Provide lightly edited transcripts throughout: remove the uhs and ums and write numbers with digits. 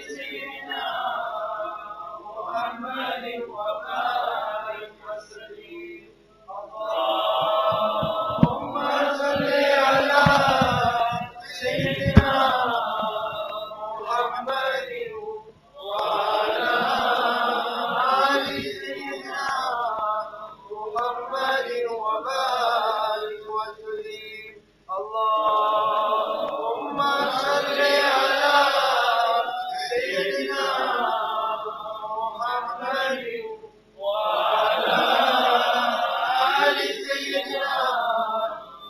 سيدنا محمد وبارك وسلم. اللهم صل على سيدنا محمد وعلى آل سيدنا محمد وبارك وسلم. اللهم صل على سيدنا محمد وعلى آل سيدنا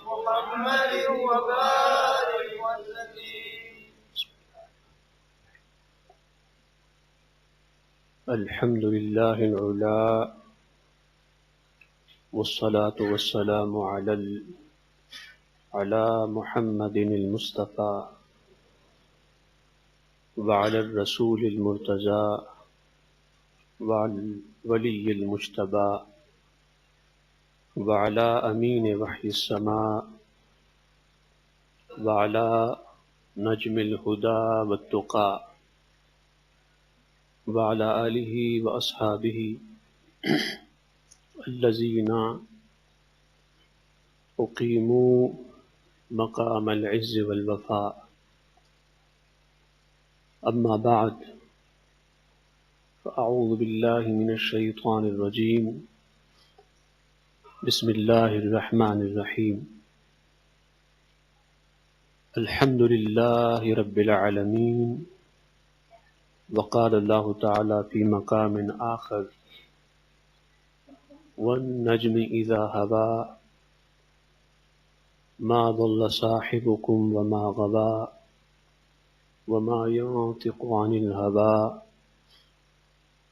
محمد وبارك وسلم. الحمد لله العلا والصلاة والسلام على محمد المصطفى وعلى الرسول المرتضى وعلى الولي المجتبى وعلى أمين وحي السماء وعلى نجم الهدى والتقى وعلى آله وأصحابه الذين أقيموا مقام العز والوفاء. أما بعد، فأعوذ بالله من الشيطان الرجيم. بسم الله الرحمن الرحيم. الحمد لله رب العالمين. وقال الله تعالى في مقام آخر: والنجم إذا هوى ما ضل صاحبكم وما غوى وما ينطق عن الهوى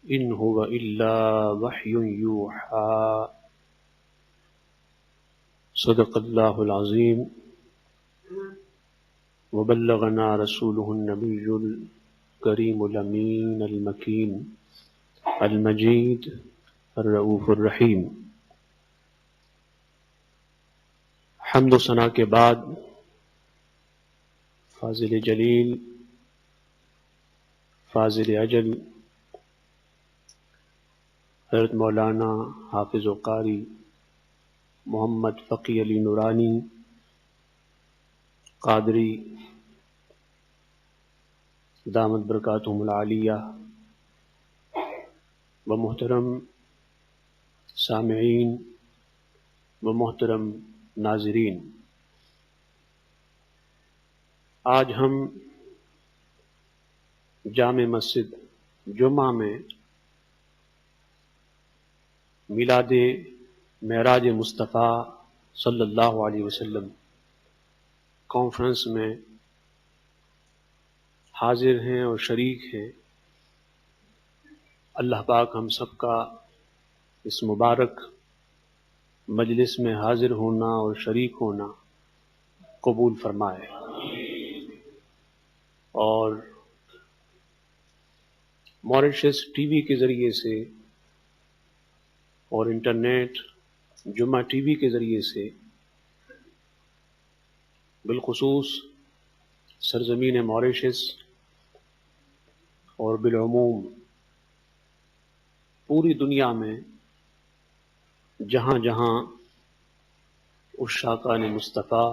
إن هو إلا وحي يوحى. صدق الله العظيم وبلغنا رسوله النبي الكريم الأمين المكين المجيد الرؤوف الرحیم. حمد و ثنا کے بعد فاضل جلیل فاضل اجل حضرت مولانا حافظ و قاری محمد فقی علی نورانی قادری دامت برکاتہم العالیہ و محترم سامعین و محترم ناظرین، آج ہم جامع مسجد جمعہ میں میلاد معراج مصطفیٰ صلی اللہ علیہ وسلم کانفرنس میں حاضر ہیں اور شریک ہیں. اللہ پاک ہم سب کا اس مبارک مجلس میں حاضر ہونا اور شریک ہونا قبول فرمائے. اور موریشس ٹی وی کے ذریعے سے اور انٹرنیٹ جمعہ ٹی وی کے ذریعے سے بالخصوص سرزمین موریشس اور بالعموم پوری دنیا میں جہاں جہاں عشاقان مصطفیٰ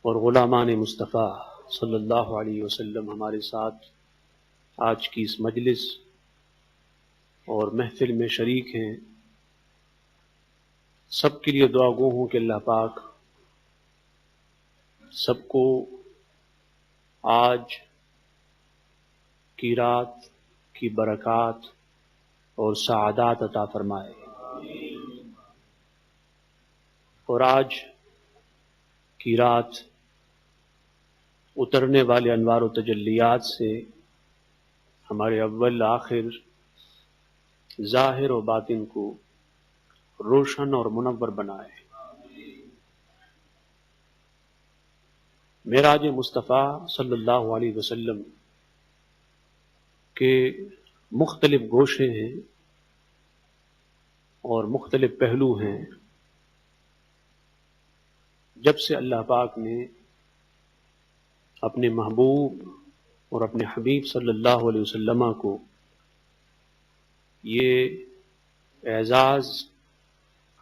اور غلامان مصطفیٰ صلی اللہ علیہ وسلم ہمارے ساتھ آج کی اس مجلس اور محفل میں شریک ہیں، سب کے لیے دعا گو ہوں کہ اللہ پاک سب کو آج کی رات کی برکات اور سعادات عطا فرمائے. اور آج کی رات اترنے والے انوار و تجلیات سے ہمارے اول آخر ظاہر و باطن کو روشن اور منور بنائے. معراج مصطفیٰ صلی اللہ علیہ وسلم کے مختلف گوشے ہیں اور مختلف پہلو ہیں. جب سے اللہ پاک نے اپنے محبوب اور اپنے حبیب صلی اللہ علیہ وسلم کو یہ اعزاز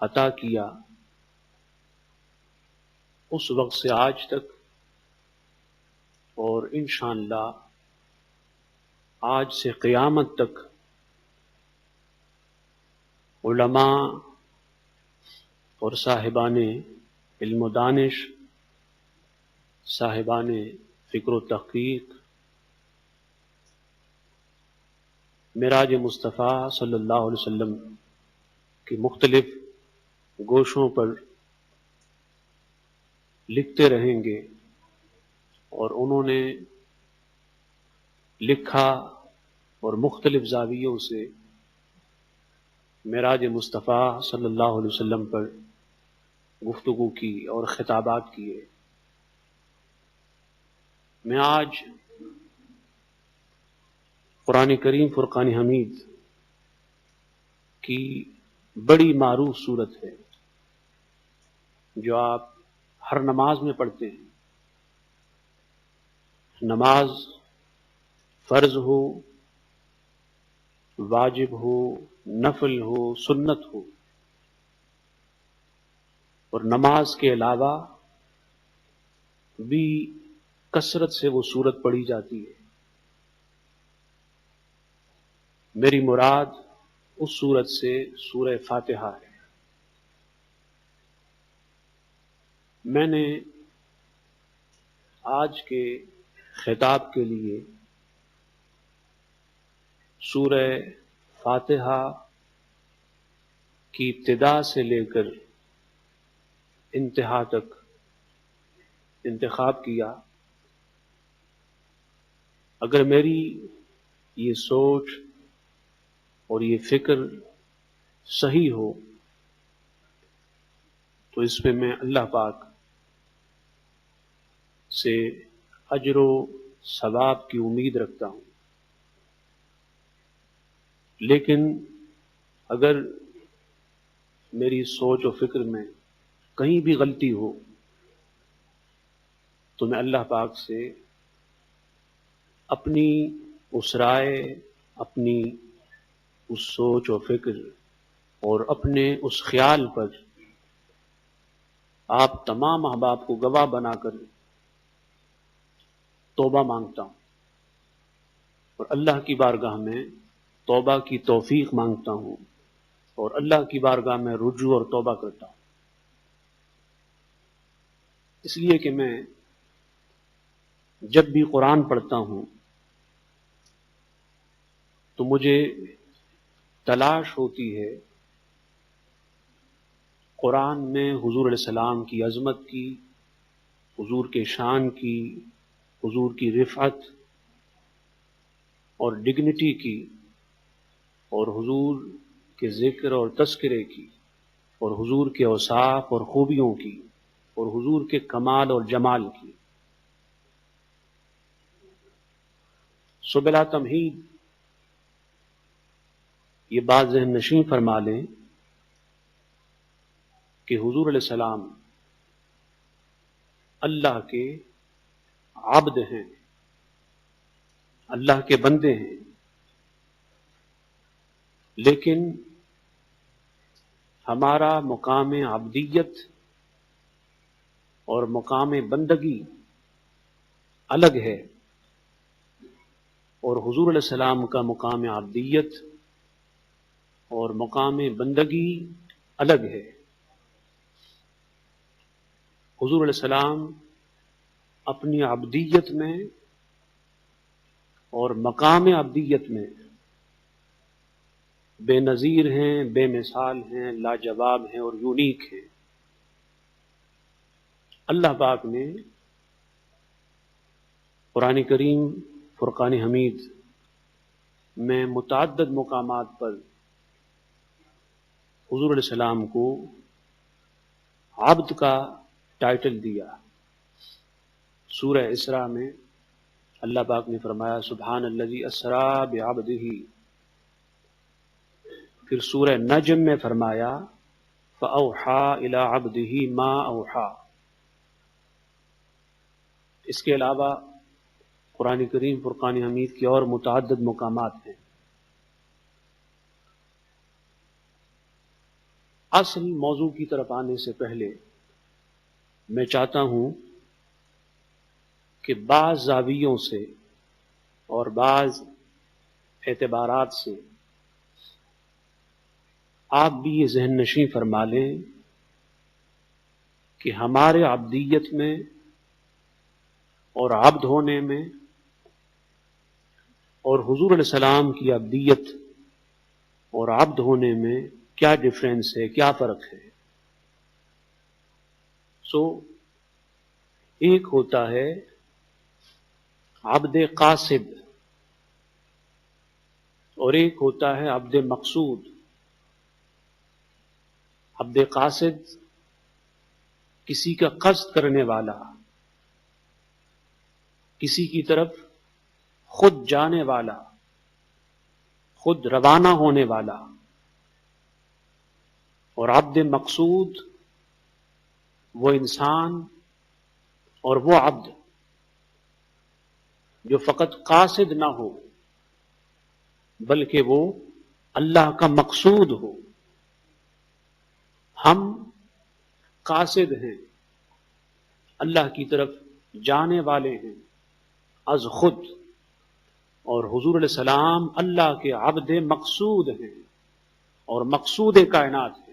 عطا کیا، اس وقت سے آج تک اور انشاءاللہ آج سے قیامت تک علماء اور صاحبان علم و دانش، صاحبان فکر و تحقیق معراج مصطفیٰ صلی اللہ علیہ وسلم کے مختلف گوشوں پر لکھتے رہیں گے، اور انہوں نے لکھا اور مختلف زاویوں سے معراج مصطفیٰ صلی اللہ علیہ وسلم پر گفتگو کی اور خطابات کیے۔ میں آج قرآن کریم فرقان حمید کی بڑی معروف صورت ہے جو آپ ہر نماز میں پڑھتے ہیں، نماز فرض ہو، واجب ہو، نفل ہو، سنت ہو، اور نماز کے علاوہ بھی کثرت سے وہ سورت پڑھی جاتی ہے۔ میری مراد اس سورت سے سورہ فاتحہ ہے۔ میں نے آج کے خطاب کے لیے سورہ فاتحہ کی ابتدا سے لے کر انتہا تک انتخاب کیا۔ اگر میری یہ سوچ اور یہ فکر صحیح ہو تو اس پہ میں اللہ پاک سے اجر و ثواب کی امید رکھتا ہوں، لیکن اگر میری سوچ و فکر میں کہیں بھی غلطی ہو تو میں اللہ پاک سے اپنی اس رائے، اپنی اس سوچ و فکر اور اپنے اس خیال پر آپ تمام احباب کو گواہ بنا کر توبہ مانگتا ہوں، اور اللہ کی بارگاہ میں توبہ کی توفیق مانگتا ہوں، اور اللہ کی بارگاہ میں رجوع اور توبہ کرتا ہوں، اس لیے کہ میں جب بھی قرآن پڑھتا ہوں تو مجھے تلاش ہوتی ہے قرآن میں حضور علیہ السلام کی عظمت کی، حضور کے شان کی، حضور کی رفعت اور ڈگنیٹی کی، اور حضور کے ذکر اور تذکرے کی، اور حضور کے اوصاف اور خوبیوں کی، اور حضور کے کمال اور جمال کی۔ سو بلا تمہید یہ بات ذہن نشین فرما لیں کہ حضور علیہ السلام اللہ کے عبد ہیں، اللہ کے بندے ہیں، لیکن ہمارا مقام عبدیت اور مقام بندگی الگ ہے، اور حضور علیہ السلام کا مقام عبدیت اور مقام بندگی الگ ہے۔ حضور علیہ السلام اپنی عبدیت میں اور مقام عبدیت میں بے نظیر ہیں، بے مثال ہیں، لاجواب ہیں اور یونیک ہیں۔ اللہ پاک نے قرآن کریم فرقان حمید میں متعدد مقامات پر حضور علیہ السلام کو عبد کا ٹائٹل دیا۔ سورہ اسراء میں اللہ پاک نے فرمایا سبحان الذی اسرا بعبدہ، پھر سورہ نجم میں فرمایا فاوحی الی عبدہ ما اوحی۔ اس کے علاوہ قرآن کریم فرقان حمید کے اور متعدد مقامات ہیں۔ اصل موضوع کی طرف آنے سے پہلے میں چاہتا ہوں کہ بعض زاویوں سے اور بعض اعتبارات سے آپ بھی یہ ذہن نشیں فرما لیں کہ ہمارے عبدیت میں اور عبد ہونے میں اور حضور علیہ السلام کی عبدیت اور عبد ہونے میں کیا ڈفرینس ہے، کیا فرق ہے۔ ایک ہوتا ہے عبد قاصد اور ایک ہوتا ہے عبد مقصود۔ عبد قاصد کسی کا قصد کرنے والا، کسی کی طرف خود جانے والا، خود روانہ ہونے والا، اور عبد مقصود وہ انسان اور وہ عبد جو فقط قاصد نہ ہو بلکہ وہ اللہ کا مقصود ہو۔ ہم قاصد ہیں، اللہ کی طرف جانے والے ہیں از خود، اور حضور علیہ السلام اللہ کے عبد مقصود ہیں اور مقصود کائنات ہیں۔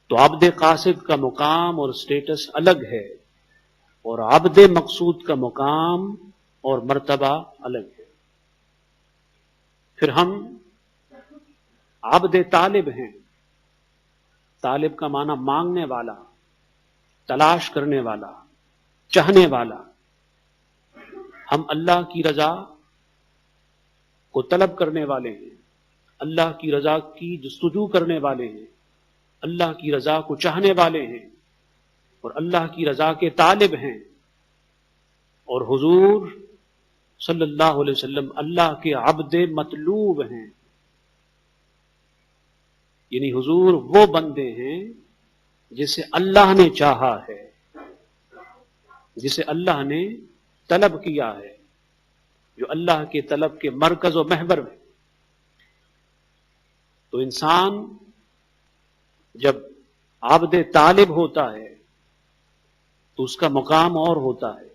تو عبد قاصد کا مقام اور سٹیٹس الگ ہے اور عبد مقصود کا مقام اور مرتبہ الگ ہے۔ پھر ہم عبد طالب ہیں۔ طالب کا معنی مانگنے والا، تلاش کرنے والا، چاہنے والا۔ ہم اللہ کی رضا کو طلب کرنے والے ہیں، اللہ کی رضا کی جستجو کرنے والے ہیں، اللہ کی رضا کو چاہنے والے ہیں اور اللہ کی رضا کے طالب ہیں۔ اور حضور صلی اللہ علیہ وسلم اللہ کے عبد مطلوب ہیں، یعنی حضور وہ بندے ہیں جسے اللہ نے چاہا ہے، جسے اللہ نے طلب کیا ہے، جو اللہ کے طلب کے مرکز و محور میں۔ تو انسان جب عبد طالب ہوتا ہے تو اس کا مقام اور ہوتا ہے،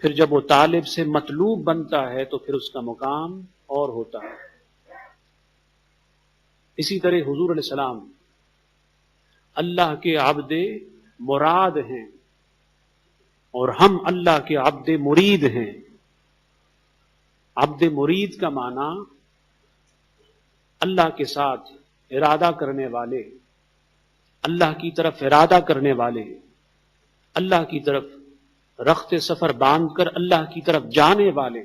پھر جب وہ طالب سے مطلوب بنتا ہے تو پھر اس کا مقام اور ہوتا ہے۔ اسی طرح حضور علیہ السلام اللہ کے عبد مراد ہیں اور ہم اللہ کے عبد مرید ہیں۔ عبد مرید کا معنی اللہ کے ساتھ ارادہ کرنے والے، اللہ کی طرف ارادہ کرنے والے، اللہ کی طرف رخت سفر باندھ کر اللہ کی طرف جانے والے،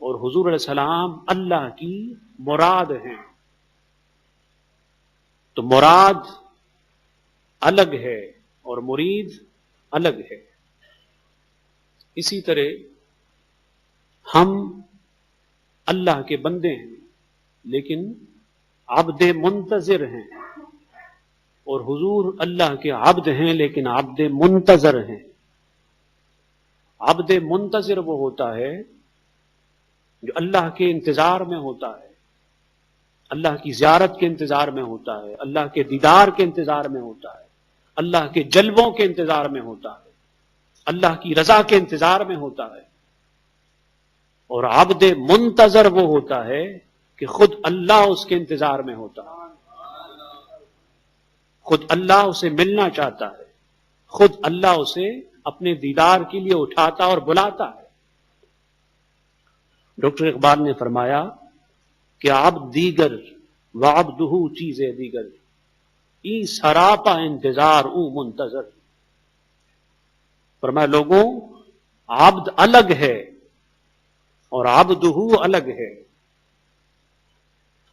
اور حضور علیہ السلام اللہ کی مراد ہیں۔ تو مراد الگ ہے اور مرید الگ ہے۔ اسی طرح ہم اللہ کے بندے ہیں لیکن عبد منتظر ہیں، اور حضور اللہ کے عبد ہیں لیکن عبد منتظر ہیں۔ عبد منتظر وہ ہوتا ہے جو اللہ کے انتظار میں ہوتا ہے، اللہ کی زیارت کے انتظار میں ہوتا ہے، اللہ کے دیدار کے انتظار میں ہوتا ہے، اللہ کے جلووں کے انتظار میں ہوتا ہے، اللہ کی رضا کے انتظار میں ہوتا ہے۔ اور عبد منتظر وہ ہوتا ہے کہ خود اللہ اس کے انتظار میں ہوتا ہے، خود اللہ اسے ملنا چاہتا ہے، خود اللہ اسے اپنے دیدار کے لیے اٹھاتا اور بلاتا ہے۔ ڈاکٹر اقبال نے فرمایا کہ عبد دیگر وعبدہ چیز دیگر، ای سراپا انتظار او منتظر۔ فرمایا لوگوں، عبد الگ ہے اور عبدہ الگ ہے۔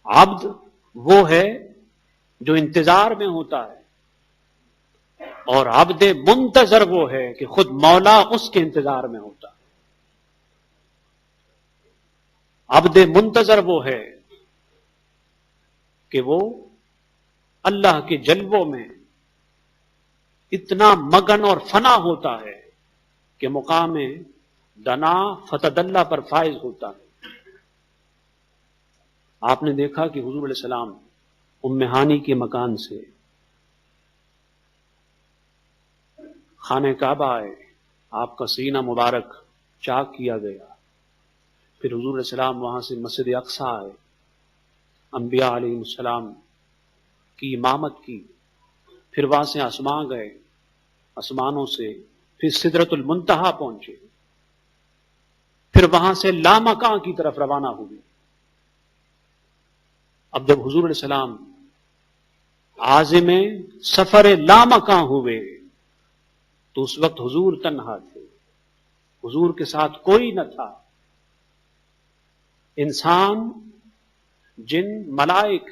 عبد وہ ہے جو انتظار میں ہوتا ہے، اور عبد منتظر وہ ہے کہ خود مولا اس کے انتظار میں ہوتا ہے۔ عبد منتظر وہ ہے کہ وہ اللہ کے جلووں میں اتنا مگن اور فنا ہوتا ہے کہ مقام دنا فتدلہ پر فائز ہوتا ہے۔ آپ نے دیکھا کہ حضور علیہ السلام ام ہانی کے مکان سے خانہ کعبہ آئے، آپ کا سینہ مبارک چاک کیا گیا، پھر حضور علیہ السلام وہاں سے مسجد اقصیٰ آئے، انبیاء علیہ السلام کی امامت کی، پھر وہاں سے آسمان گئے، آسمانوں سے پھر سدرۃ المنتہا پہنچے، پھر وہاں سے لامکان کی طرف روانہ ہوئے۔ اب جب حضور علیہ السلام عازم سفر لامکان ہوئے تو اس وقت حضور تنہا تھے، حضور کے ساتھ کوئی نہ تھا۔ انسان، جن، ملائک،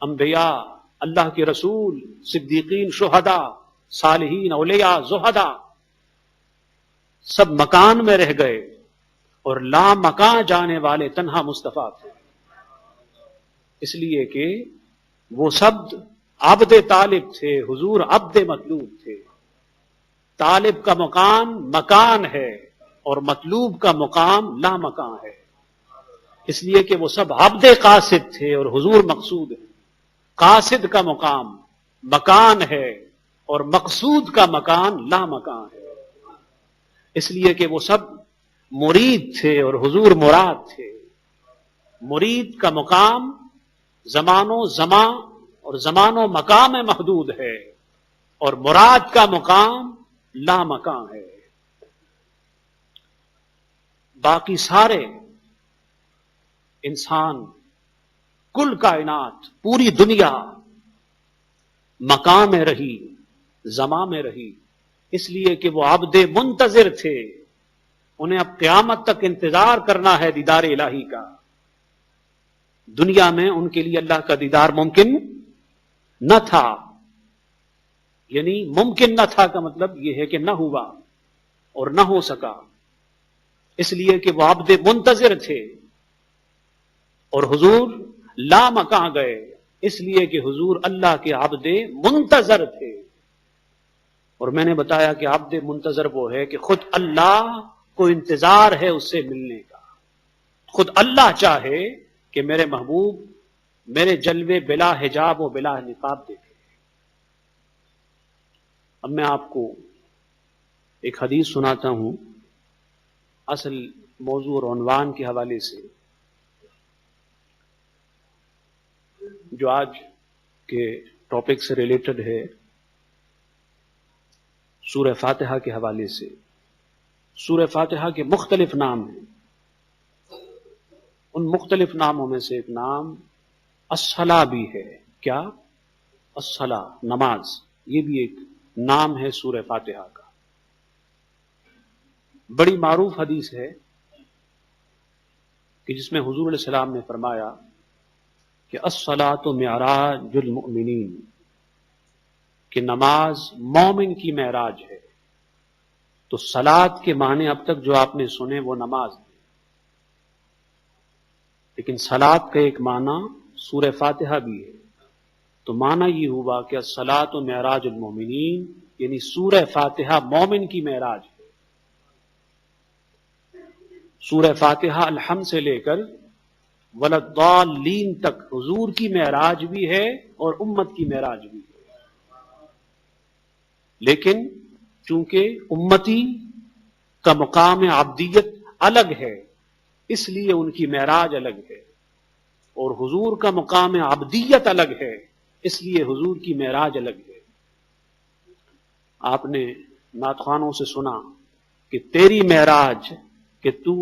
انبیاء، اللہ کے رسول، صدیقین، شہداء، صالحین، اولیاء، زہداء سب مکان میں رہ گئے اور لا مکان جانے والے تنہا مصطفیٰ تھے، اس لیے کہ وہ سب عبد طالب تھے، حضور عبد مطلوب تھے۔ طالب کا مقام مکان ہے اور مطلوب کا مقام لا مکان ہے، اس لیے کہ وہ سب عبد قاصد تھے اور حضور مقصود ہے۔ قاصد کا مقام مکان ہے اور مقصود کا مکان لا مکان ہے، اس لیے کہ وہ سب مرید تھے اور حضور مراد تھے۔ مرید کا مقام زمان و زمان اور زمان و مقام میں محدود ہے اور مراد کا مقام لا مکان ہے۔ باقی سارے انسان، کل کائنات، پوری دنیا مقام میں رہی، زمان میں رہی، اس لیے کہ وہ عبد منتظر تھے، انہیں اب قیامت تک انتظار کرنا ہے دیدار الہی کا۔ دنیا میں ان کے لیے اللہ کا دیدار ممکن نہ تھا، یعنی ممکن نہ تھا کا مطلب یہ ہے کہ نہ ہوا اور نہ ہو سکا، اس لیے کہ وہ عبد منتظر تھے، اور حضور لا مکان گئے اس لیے کہ حضور اللہ کے عبد منتظر تھے۔ اور میں نے بتایا کہ عبد منتظر وہ ہے کہ خود اللہ کو انتظار ہے اس سے ملنے کا، خود اللہ چاہے کہ میرے محبوب میرے جلوے بلا حجاب و بلا نقاب دیکھے۔ اب میں آپ کو ایک حدیث سناتا ہوں اصل موضوع اور عنوان کے حوالے سے، جو آج کے ٹاپک سے ریلیٹڈ ہے، سورہ فاتحہ کے حوالے سے۔ سورہ فاتحہ کے مختلف نام ہیں، ان مختلف ناموں میں سے ایک نام الصلاۃ بھی ہے۔ کیا؟ الصلاۃ، نماز، یہ بھی ایک نام ہے سورہ فاتحہ کا۔ بڑی معروف حدیث ہے کہ جس میں حضور علیہ السلام نے فرمایا کہ الصلاۃ معراج المؤمنین، کہ نماز مومن کی معراج ہے۔ تو صلاۃ کے معنی اب تک جو آپ نے سنے وہ نماز ہے، لیکن صلاۃ کا ایک معنی سورہ فاتحہ بھی ہے۔ تو معنی یہ ہوا کہ الصلاۃ معراج المؤمنین، یعنی سورہ فاتحہ مومن کی معراج ہے۔ سورہ فاتحہ الحمد سے لے کر ولضالین تک حضور کی معراج بھی ہے اور امت کی معراج بھی ہے، لیکن چونکہ امتی کا مقام عبدیت الگ ہے اس لیے ان کی معراج الگ ہے، اور حضور کا مقام عبدیت الگ ہے اس لیے حضور کی معراج الگ ہے۔ آپ نے نعت خوانوں سے سنا کہ تیری معراج کہ تو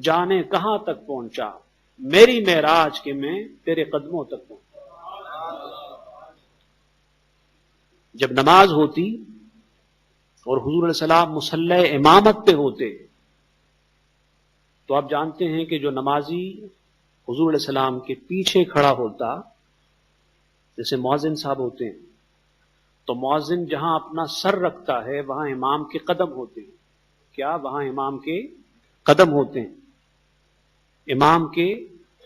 جانے کہاں تک پہنچا، میری معراج کہ میں تیرے قدموں تک پہنچا۔ جب نماز ہوتی اور حضور علیہ السلام مصلی امامت پہ ہوتے تو آپ جانتے ہیں کہ جو نمازی حضور علیہ السلام کے پیچھے کھڑا ہوتا، جیسے مؤذن صاحب ہوتے ہیں، تو مؤذن جہاں اپنا سر رکھتا ہے وہاں امام کے قدم ہوتے ہیں۔ کیا؟ وہاں امام کے قدم ہوتے ہیں۔ امام کے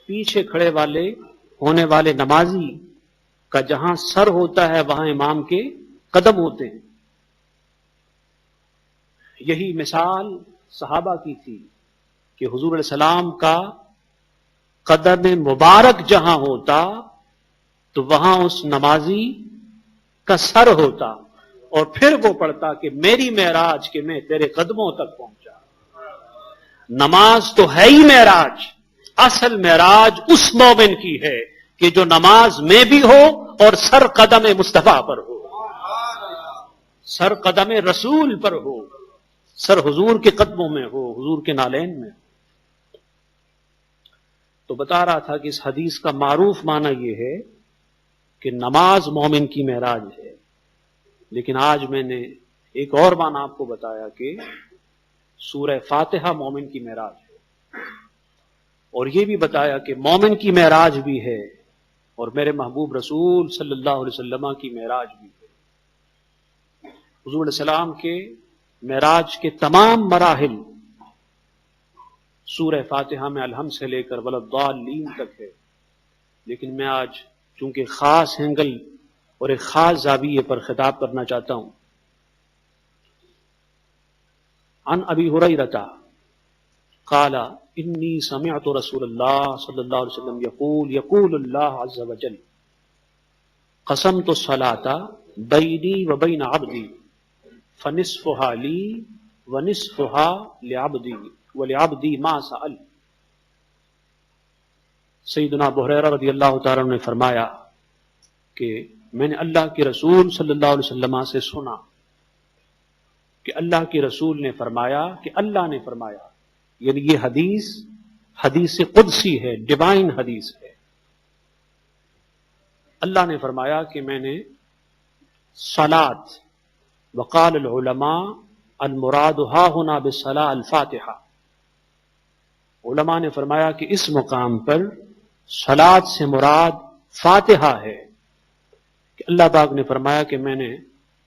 پیچھے کھڑے والے ہونے والے نمازی کا جہاں سر ہوتا ہے وہاں امام کے قدم ہوتے ہیں۔ یہی مثال صحابہ کی تھی کہ حضور علیہ السلام کا قدم مبارک جہاں ہوتا تو وہاں اس نمازی کا سر ہوتا، اور پھر وہ پڑھتا کہ میری معراج کہ میں تیرے قدموں تک پہنچا۔ نماز تو ہے ہی معراج، اصل معراج اس مومن کی ہے کہ جو نماز میں بھی ہو اور سر قدم مصطفیٰ پر ہو، سر قدم رسول پر ہو، سر حضور کے قدموں میں ہو، حضور کے نالین میں۔ تو بتا رہا تھا کہ اس حدیث کا معروف معنی یہ ہے کہ نماز مومن کی معراج ہے، لیکن آج میں نے ایک اور معنی آپ کو بتایا کہ سورہ فاتحہ مومن کی معراج ہے، اور یہ بھی بتایا کہ مومن کی معراج بھی ہے اور میرے محبوب رسول صلی اللہ علیہ وسلم کی معراج بھی ہے۔ حضور علیہ السلام کے معراج کے تمام مراحل سورہ فاتحہ میں الحمد سے لے کر ولضالین تک ہے، لیکن میں آج چونکہ خاص اینگل اور ایک خاص زاویے پر خطاب کرنا چاہتا ہوں۔ عن ابی ہریرہ قال انی سمعت رسول اللہ صلی اللہ علیہ وسلم یقول اللہ عز وجل قسمت الصلاة بینی و بین عبدی فنصفها لی ونصفها لعبدی ولعبدی ما سأل۔ سیدنا ابو ہریرہ رضی اللہ تعالیٰ عنہ نے فرمایا کہ میں نے اللہ کے رسول صلی اللہ علیہ وسلم سے سنا کہ اللہ کے رسول نے فرمایا کہ اللہ نے فرمایا، یعنی یہ حدیث قدسی ہے، ڈیوائن حدیث ہے۔ اللہ نے فرمایا کہ میں نے صلاۃ، وقال العلماء المراد ها هنا بالصلاۃ الفاتحہ، علماء نے فرمایا کہ اس مقام پر صلاۃ سے مراد فاتحہ ہے، کہ اللہ پاک نے فرمایا کہ میں نے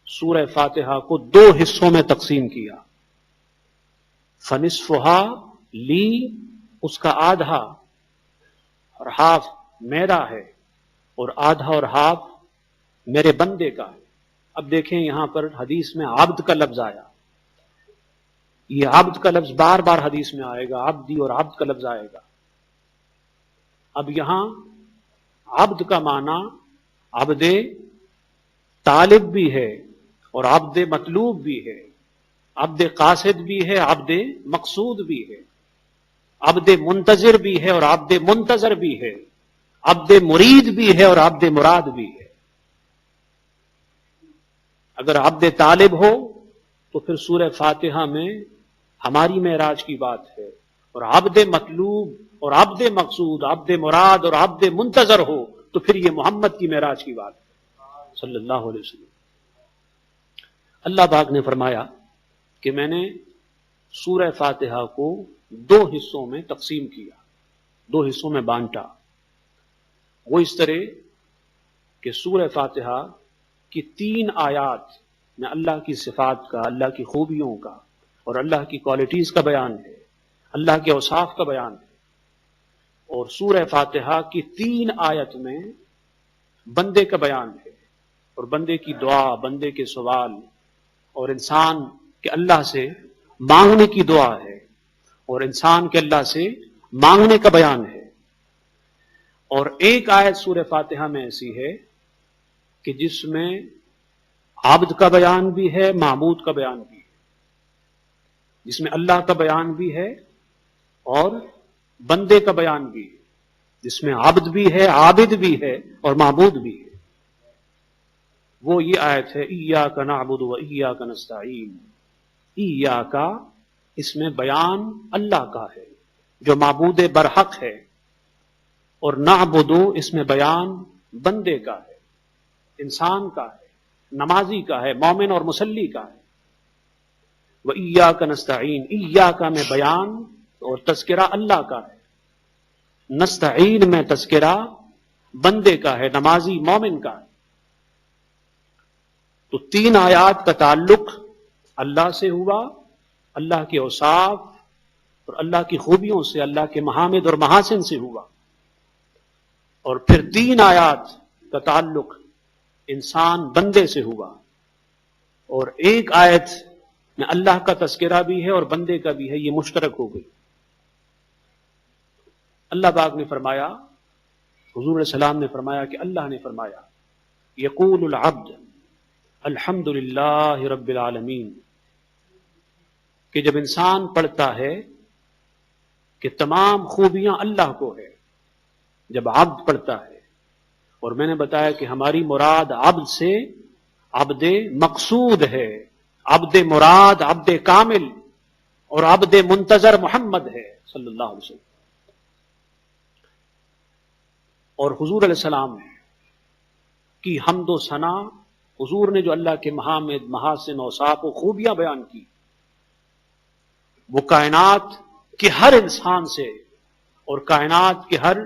سورہ فاتحہ کو 2 حصوں میں تقسیم کیا، فنصفها لی، اس کا آدھا اور ہاف میرا ہے، اور آدھا اور ہاف میرے بندے کا ہے۔ اب دیکھیں یہاں پر حدیث میں عبد کا لفظ آیا، یہ عبد کا لفظ بار بار حدیث میں آئے گا، عبدی اور عبد کا لفظ آئے گا۔ اب یہاں عبد کا معنی عبد طالب بھی ہے اور عبد مطلوب بھی ہے، عبد قاصد بھی ہے، عبد مقصود بھی ہے، عبد منتظر بھی ہے اور عبد منتظر بھی ہے، عبد مرید بھی ہے اور عبد مراد بھی ہے۔ اگر عبد طالب ہو تو پھر سورہ فاتحہ میں ہماری معراج کی بات ہے، اور عبد مطلوب اور عبد مقصود، عبد مراد اور عبد منتظر ہو تو پھر یہ محمد کی معراج کی بات ہے صلی اللہ علیہ وسلم۔ اللہ پاک نے فرمایا کہ میں نے سورہ فاتحہ کو 2 حصوں میں تقسیم کیا، 2 حصوں میں بانٹا، وہ اس طرح کہ سورہ فاتحہ کی 3 آیات میں اللہ کی صفات کا، اللہ کی خوبیوں کا اور اللہ کی کوالٹیز کا بیان ہے، اللہ کے اوصاف کا بیان ہے، اور سورہ فاتحہ کی 3 آیت میں بندے کا بیان ہے، اور بندے کی دعا، بندے کے سوال، اور انسان کے اللہ سے مانگنے کی دعا ہے، اور انسان کے اللہ سے مانگنے کا بیان ہے۔ اور ایک آیت سورہ فاتحہ میں ایسی ہے کہ جس میں عبد کا بیان بھی ہے، معبود کا بیان بھی ہے، جس میں اللہ کا بیان بھی ہے اور بندے کا بیان بھی ہے، جس میں عبد بھی ہے، عابد بھی ہے اور معبود بھی ہے۔ وہ یہ آیت ہے ایاک نعبد و ایاک نستعین۔ ایاک، اس میں بیان اللہ کا ہے جو معبود برحق ہے، اور نعبد، اس میں بیان بندے کا ہے، انسان کا ہے، نمازی کا ہے، مومن اور مصلی کا ہے۔ و ایاک نستعین، ایاک میں بیان اور تذکرہ اللہ کا ہے، نستعین میں تذکرہ بندے کا ہے، نمازی مومن کا ہے۔ تو 3 آیات کا تعلق اللہ سے ہوا، اللہ کے اوصاف اور اللہ کی خوبیوں سے، اللہ کے محامد اور محاسن سے ہوا، اور پھر 3 آیات کا تعلق انسان بندے سے ہوا، اور ایک آیت میں اللہ کا تذکرہ بھی ہے اور بندے کا بھی ہے، یہ مشترک ہو گئی۔ اللہ پاک نے فرمایا، حضور علیہ السلام نے فرمایا کہ اللہ نے فرمایا یقول العبد الحمد للہ رب العالمین، کہ جب انسان پڑھتا ہے کہ تمام خوبیاں اللہ کو ہے، جب عبد پڑھتا ہے، اور میں نے بتایا کہ ہماری مراد عبد سے عبد مقصود ہے، عبد مراد عبد کامل اور عبد منتظر محمد ہے صلی اللہ علیہ وسلم۔ اور حضور علیہ السلام کی حمد و ثنا، حضور نے جو اللہ کے محامد، محاسن، اوصاف و خوبیاں بیان کی، وہ کائنات کے ہر انسان سے اور کائنات کے ہر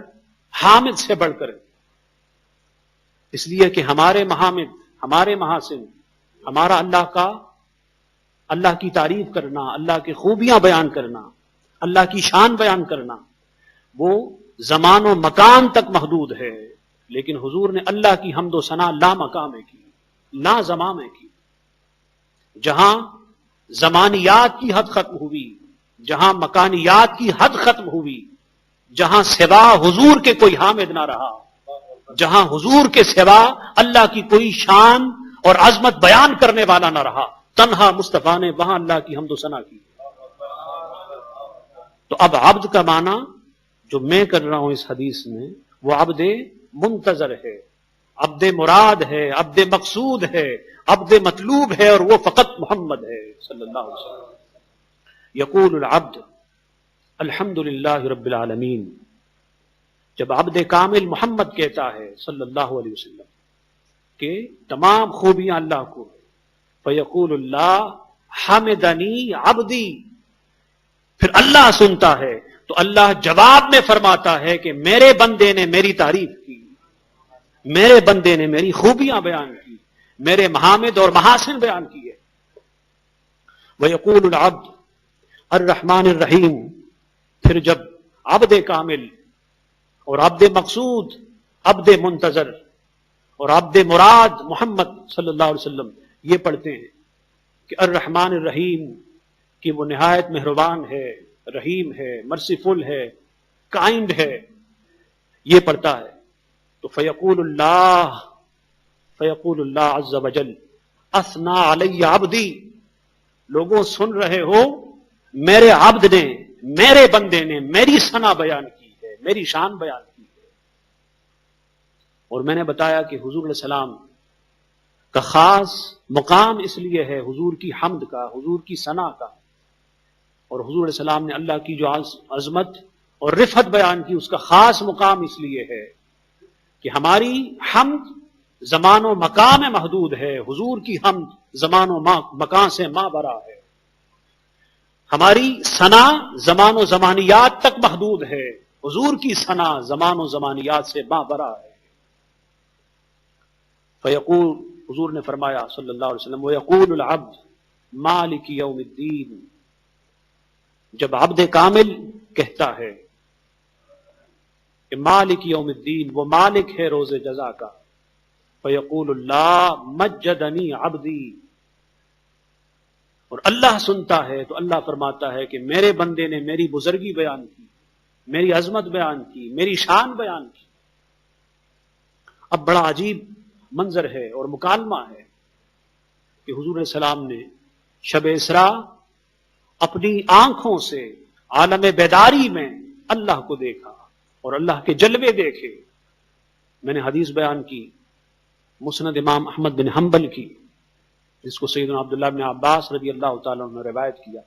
حامد سے بڑھ کر، اس لیے کہ ہمارے محامد، ہمارے محاسن، ہمارا اللہ کی تعریف کرنا، اللہ کی خوبیاں بیان کرنا، اللہ کی شان بیان کرنا، وہ زمان و مکان تک محدود ہے، لیکن حضور نے اللہ کی حمد و ثنا لا مقام میں کی، لا زمان میں کی۔ جہاں زمانیات کی حد ختم ہوئی، جہاں مکانیات کی حد ختم ہوئی، جہاں سوا حضور کے کوئی حامد نہ رہا، جہاں حضور کے سوا اللہ کی کوئی شان اور عظمت بیان کرنے والا نہ رہا، تنہا مصطفیٰ نے وہاں اللہ کی حمد و ثنا کی۔ تو اب عبد کا معنی جو میں کر رہا ہوں اس حدیث میں، وہ عبد منتظر ہے، عبد مراد ہے، عبد مقصود ہے، عبد مطلوب ہے، اور وہ فقط محمد ہے صلی اللہ علیہ وسلم۔ یقول العبد الحمد للہ رب العالمین، جب عبد کامل محمد کہتا ہے صلی اللہ علیہ وسلم کہ تمام خوبیاں اللہ کو، فیقول اللہ حمدنی عبدی، پھر اللہ سنتا ہے تو اللہ جواب میں فرماتا ہے کہ میرے بندے نے میری تعریف کی، میرے بندے نے میری خوبیاں بیان کی، میرے محامد اور محاسن بیان کیے۔ وَيَقُولُ الْعَبْدُ الرحمن الرحیم، پھر جب عبد کامل اور عبد مقصود، عبد منتظر اور عبد مراد محمد صلی اللہ علیہ وسلم یہ پڑھتے ہیں کہ الرحمن الرحیم، کہ وہ نہایت مہربان ہے، رحیم ہے، مرسیفل ہے، کائنڈ ہے، یہ پڑھتا ہے تو فیقول اللہ عز وجل اثنا علی عبدی، لوگوں سن رہے ہو، میرے عبد نے، میرے بندے نے میری ثنا بیان کی ہے، میری شان بیان کی ہے۔ اور میں نے بتایا کہ حضور علیہ السلام کا خاص مقام اس لیے ہے حضور کی حمد کا، حضور کی ثنا کا، اور حضور علیہ السلام نے اللہ کی جو عظمت اور رفعت بیان کی، اس کا خاص مقام اس لیے ہے کہ ہماری حمد زمان و مکان میں محدود ہے، حضور کی حمد زمان و مکان سے ماں برا ہے، ہماری ثنا زمان و زمانیات تک محدود ہے، حضور کی ثنا زمان و زمانیات سے ماں برا ہے۔ فیقول، حضور نے فرمایا صلی اللہ علیہ وسلم، وَيَقُولُ الْعَبْدُ مَالِكِ يَوْمِ الدِّينِ، جب عبد کامل کہتا ہے کہ مالک یوم الدین، وہ مالک ہے روز جزا کا، فیقول اللہ مجدنی عبدی، اور اللہ سنتا ہے تو اللہ فرماتا ہے کہ میرے بندے نے میری بزرگی بیان کی، میری عظمت بیان کی، میری شان بیان کی۔ اب بڑا عجیب منظر ہے اور مکالمہ ہے کہ حضور علیہ السلام نے شب اسراء اپنی آنکھوں سے عالم بیداری میں اللہ کو دیکھا اور اللہ کے جلوے دیکھے۔ میں نے حدیث بیان کی مسند امام احمد بن حنبل کی، جس کو سیدنا عبداللہ بن عباس رضی اللہ تعالیٰ عنہ نے روایت کیا۔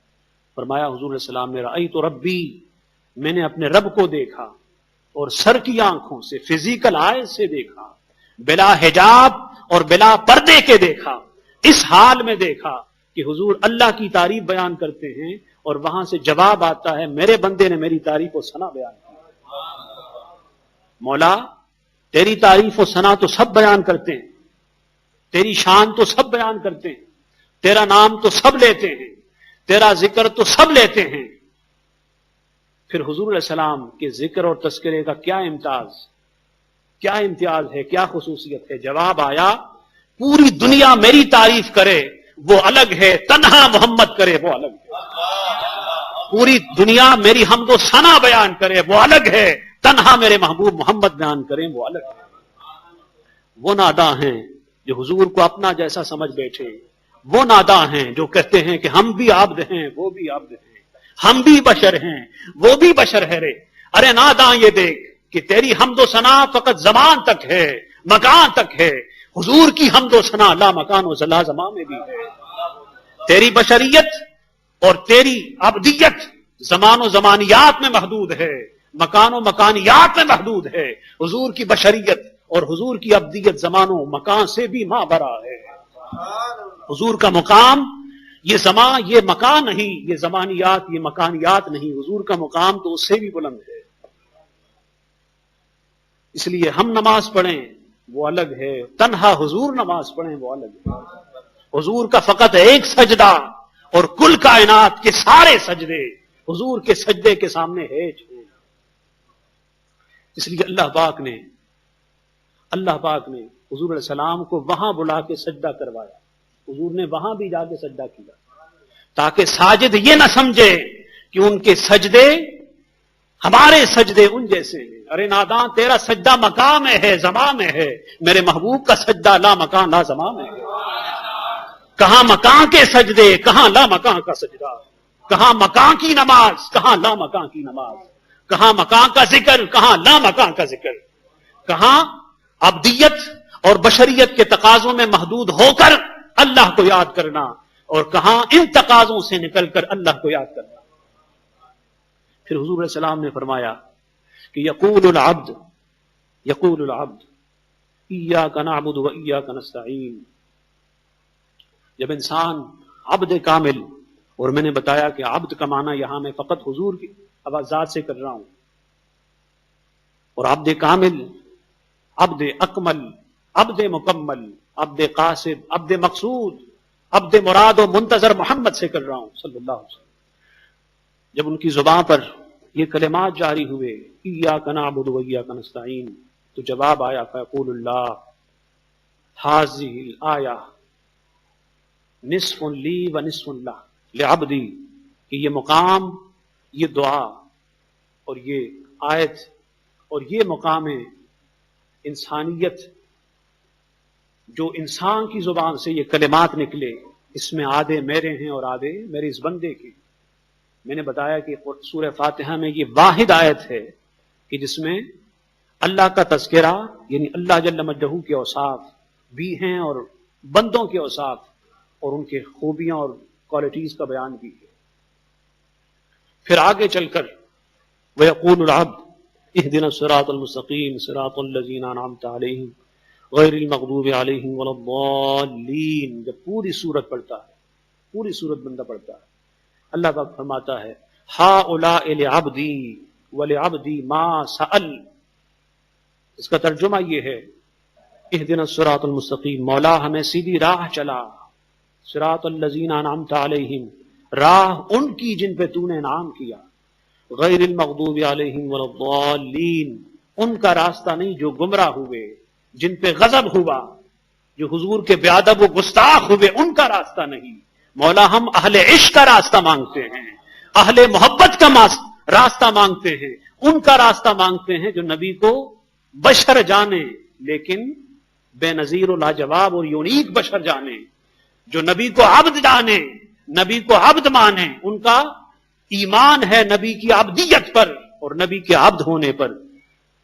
فرمایا حضور علیہ السلام نے رأیت ربی، میں نے اپنے رب کو دیکھا، اور سر کی آنکھوں سے، فزیکل آئے سے دیکھا، بلا حجاب اور بلا پردے کے دیکھا۔ اس حال میں دیکھا کہ حضور اللہ کی تعریف بیان کرتے ہیں اور وہاں سے جواب آتا ہے میرے بندے نے میری تعریف و ثنا بیان کی۔ مولا تیری تعریف و ثنا تو سب بیان کرتے ہیں، تیری شان تو سب بیان کرتے ہیں، تیرا نام تو سب لیتے ہیں، تیرا ذکر تو سب لیتے ہیں، پھر حضور علیہ السلام کے ذکر اور تذکرے کا کیا امتیاز ہے، کیا خصوصیت ہے؟ جواب آیا پوری دنیا میری تعریف کرے وہ الگ ہے، تنہا محمد کرے وہ الگ ہے، پوری دنیا میری حمد و ثنا بیان کرے وہ الگ ہے، تنہا میرے محبوب محمد بیان کریں وہ الگ ہے۔ وہ ناداں ہیں جو حضور کو اپنا جیسا سمجھ بیٹھے، وہ ناداں ہیں جو کہتے ہیں کہ ہم بھی عبد ہیں وہ بھی عبد ہیں، ہم بھی بشر ہیں وہ بھی بشر ہے۔ ارے ناداں یہ دیکھ کہ تیری حمد و ثنا فقط زمان تک ہے، مکان تک ہے، حضور کی حمد و ثنا لا مکان و لا زمان میں بھی ہے۔ تیری بشریت اور تیری عبدیت زمان و زمانیات میں محدود ہے، مکان و مکانیات میں محدود ہے۔ حضور کی بشریت اور حضور کی عبدیت زمان و مکان سے بھی ماں برا ہے۔ حضور کا مقام یہ زمان یہ مکان نہیں، یہ زمانیات یہ مکانیات نہیں، حضور کا مقام تو اس سے بھی بلند ہے۔ اس لیے ہم نماز پڑھیں وہ الگ ہے، تنہا حضور نماز پڑھیں وہ الگ ہے۔ حضور کا فقط ایک سجدہ اور کل کائنات کے سارے سجدے حضور کے سجدے کے سامنے ہے۔ اس لیے اللہ پاک نے حضور علیہ السلام کو وہاں بلا کے سجدہ کروایا، حضور نے وہاں بھی جا کے سجدہ کیا تاکہ ساجد یہ نہ سمجھے کہ ان کے سجدے ہمارے سجدے ان جیسے ہیں۔ ارے ناداں، تیرا سجدہ مقام میں ہے، زمان میں ہے، میرے محبوب کا سجدہ لا مکان لا زمان میں ہے۔ کہاں مکان کے سجدے، کہاں لا مکان کا سجدہ، کہاں مکان کی نماز، کہاں لا مکان کی نماز، کہاں مکان کا ذکر، کہاں لا مکان کا ذکر، کہاں عبدیت اور بشریت کے تقاضوں میں محدود ہو کر اللہ کو یاد کرنا اور کہاں ان تقاضوں سے نکل کر اللہ کو یاد کرنا۔ پھر حضور علیہ السلام نے فرمایا کہ یقول العبد ایاک نعبد و ایاک نستعین۔ جب انسان عبد کامل، اور میں نے بتایا کہ عبد کا معنی یہاں میں فقط حضور کی ذات سے کر رہا ہوں، اور عبد کامل، عبد اکمل، عبد مکمل، عبد قاصد، عبد مقصود، عبد مراد و منتظر محمد سے کر رہا ہوں صلی اللہ علیہ وسلم۔ جب ان کی زبان پر یہ کلمات جاری ہوئے ایاک نعبد و ایاک نستعین، تو جواب آیا فیقول اللہ ھذہ الآیہ نصف لی و نصف لہ لعبدی، کہ یہ مقام، یہ دعا اور یہ آیت اور یہ مقام انسانیت جو انسان کی زبان سے یہ کلمات نکلے، اس میں آدھے میرے ہیں اور آدھے میرے اس بندے کے۔ میں نے بتایا کہ سورہ فاتحہ میں یہ واحد آیت ہے کہ جس میں اللہ کا تذکرہ، یعنی اللہ جل مجدہ کے اوصاف بھی ہیں اور بندوں کے اوصاف اور ان کے خوبیاں اور کوالٹیز کا بیان بھی ہے۔ پھر آگے چل کر وَيَقُولُ الْعَبْدُ اهْدِنَا الصِّرَاطَ الْمُسْتَقِيمَ صِرَاطَ الَّذِينَ أَنْعَمْتَ عَلَيْهِمْ غَيْرِ الْمَغْضُوبِ عَلَيْهِمْ وَلَا الضَّالِّينَ۔ جب پوری سورت پڑھتا ہے، پوری سورت بندہ پڑھتا ہے، اللہ پاک فرماتا ہے هَؤُلَاءِ لِعَبْدِي وَلِعَبْدِي مَا سَأَلَ۔ اس کا ترجمہ یہ ہے اهْدِنَا الصِّرَاطَ الْمُسْتَقِيمَ، مولا ہمیں سیدھی راہ چلا، صراط الذین انعمت علیہم، راہ ان کی جن پہ تو نے انعام کیا، غیر المغضوب علیہم ولا الضالین، ان کا راستہ نہیں جو گمراہ ہوئے، جن پہ غضب ہوا، جو حضور کے بے ادب و گستاخ ہوئے، ان کا راستہ نہیں۔ مولا ہم اہل عشق کا راستہ مانگتے ہیں، اہل محبت کا راستہ مانگتے ہیں، ان کا راستہ مانگتے ہیں جو نبی کو بشر جانے لیکن بے نظیر و لاجواب اور یونیک بشر جانے، جو نبی کو عبد جانے، نبی کو عبد مانے، ان کا ایمان ہے نبی کی عبدیت پر اور نبی کے عبد ہونے پر،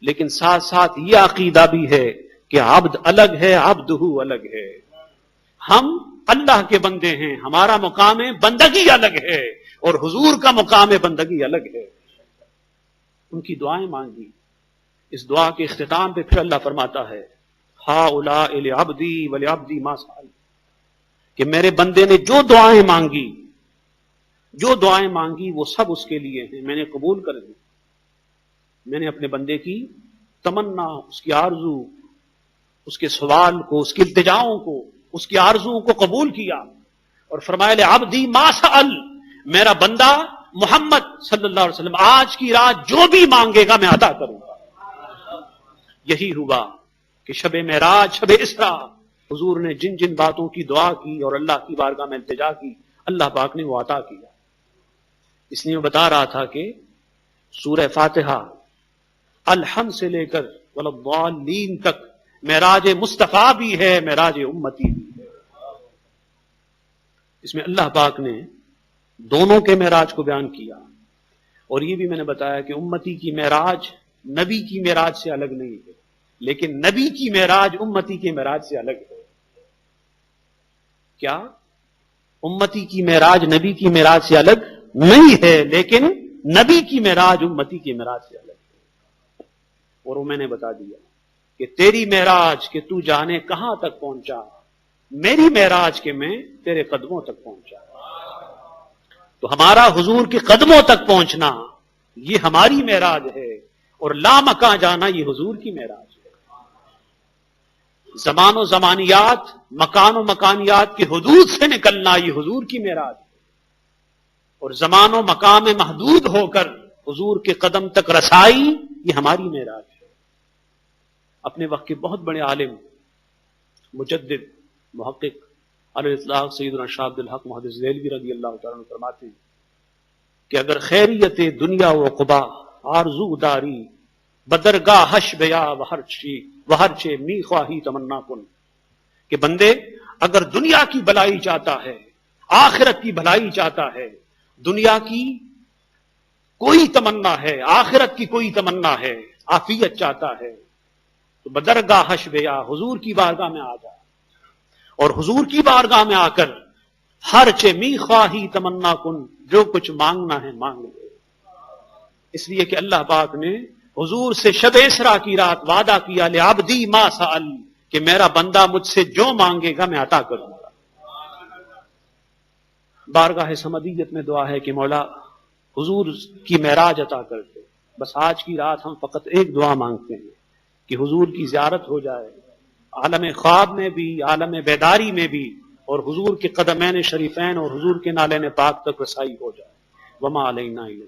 لیکن ساتھ ساتھ یہ عقیدہ بھی ہے کہ عبد الگ ہے، عبدہ الگ ہے۔ ہم اللہ کے بندے ہیں، ہمارا مقام بندگی الگ ہے اور حضور کا مقام بندگی الگ ہے۔ ان کی دعائیں مانگی، اس دعا کے اختتام پہ پھر اللہ فرماتا ہے ہؤلاء لعبدی ولعبدی ما سأل، کہ میرے بندے نے جو دعائیں مانگی وہ سب اس کے لیے ہیں، میں نے قبول کر لی۔ میں نے اپنے بندے کی تمنا، اس کی آرزو، اس کے سوال کو، اس کی التجاؤں کو، اس کی آرزو کو قبول کیا، اور فرمایا لعبدی ما سأل، میرا بندہ محمد صلی اللہ علیہ وسلم آج کی رات جو بھی مانگے گا میں عطا کروں گا۔ یہی ہوا کہ شب معراج، شب اسراء، حضور نے جن جن باتوں کی دعا کی اور اللہ کی بارگاہ میں التجا کی، اللہ پاک نے وہ عطا کیا۔ اس لیے میں بتا رہا تھا کہ سورہ فاتحہ الحمد سے لے کر والضالین تک معراج مصطفیٰ بھی ہے، معراج امتی بھی ہے۔ اس میں اللہ پاک نے دونوں کے معراج کو بیان کیا، اور یہ بھی میں نے بتایا کہ امتی کی معراج نبی کی معراج سے الگ نہیں ہے، لیکن نبی کی معراج امتی کے معراج سے الگ ہے۔ کیا؟ امتی کی معراج نبی کی معراج سے الگ نہیں ہے، لیکن نبی کی معراج امتی کی معراج سے الگ ہے۔ اور وہ میں نے بتا دیا کہ تیری معراج کہ تو جانے کہاں تک پہنچا، میری معراج کہ میں تیرے قدموں تک پہنچا۔ تو ہمارا حضور کے قدموں تک پہنچنا یہ ہماری معراج ہے، اور لامکاں جانا یہ حضور کی معراج ہے۔ زمان و زمانیات، مکان و مکانیات کی حدود سے نکلنا یہ حضور کی معراج ہے، اور زمان و مقام محدود ہو کر حضور کے قدم تک رسائی یہ ہماری معراج ہے۔ اپنے وقت کے بہت بڑے عالم، مجدد، محقق علیہ الاطلاق سیدنا شاہ عبد الحق محدث دہلوی رضی اللہ تعالیٰ عنہ فرماتے ہیں کہ اگر خیریت دنیا و عقبا آرزو داری بدرگاہ حش بیا وہر چے می خواہی تمنا کن، کہ بندے اگر دنیا کی بھلائی چاہتا ہے، آخرت کی بھلائی چاہتا ہے، دنیا کی کوئی تمنا ہے، آخرت کی کوئی تمنا ہے، عافیت چاہتا ہے، تو بدرگاہ حش بیا حضور کی بارگاہ میں آ جا، اور حضور کی بارگاہ میں آ کر ہر چے می خواہی تمنا کن، جو کچھ مانگنا ہے مانگ لے۔ اس لیے کہ اللہ پاک نے حضور سے شب اسرا کی رات وعدہ کیا لعبدی ما سأل، کہ میرا بندہ مجھ سے جو مانگے گا میں عطا کروں گا۔ بارگاہ سمدیت میں دعا ہے کہ مولا حضور کی معراج عطا کر دے۔ بس آج کی رات ہم فقط ایک دعا مانگتے ہیں کہ حضور کی زیارت ہو جائے، عالم خواب میں بھی، عالم بیداری میں بھی، اور حضور کے قدمین شریفین اور حضور کے نالین پاک تک رسائی ہو جائے۔ وما علینا الا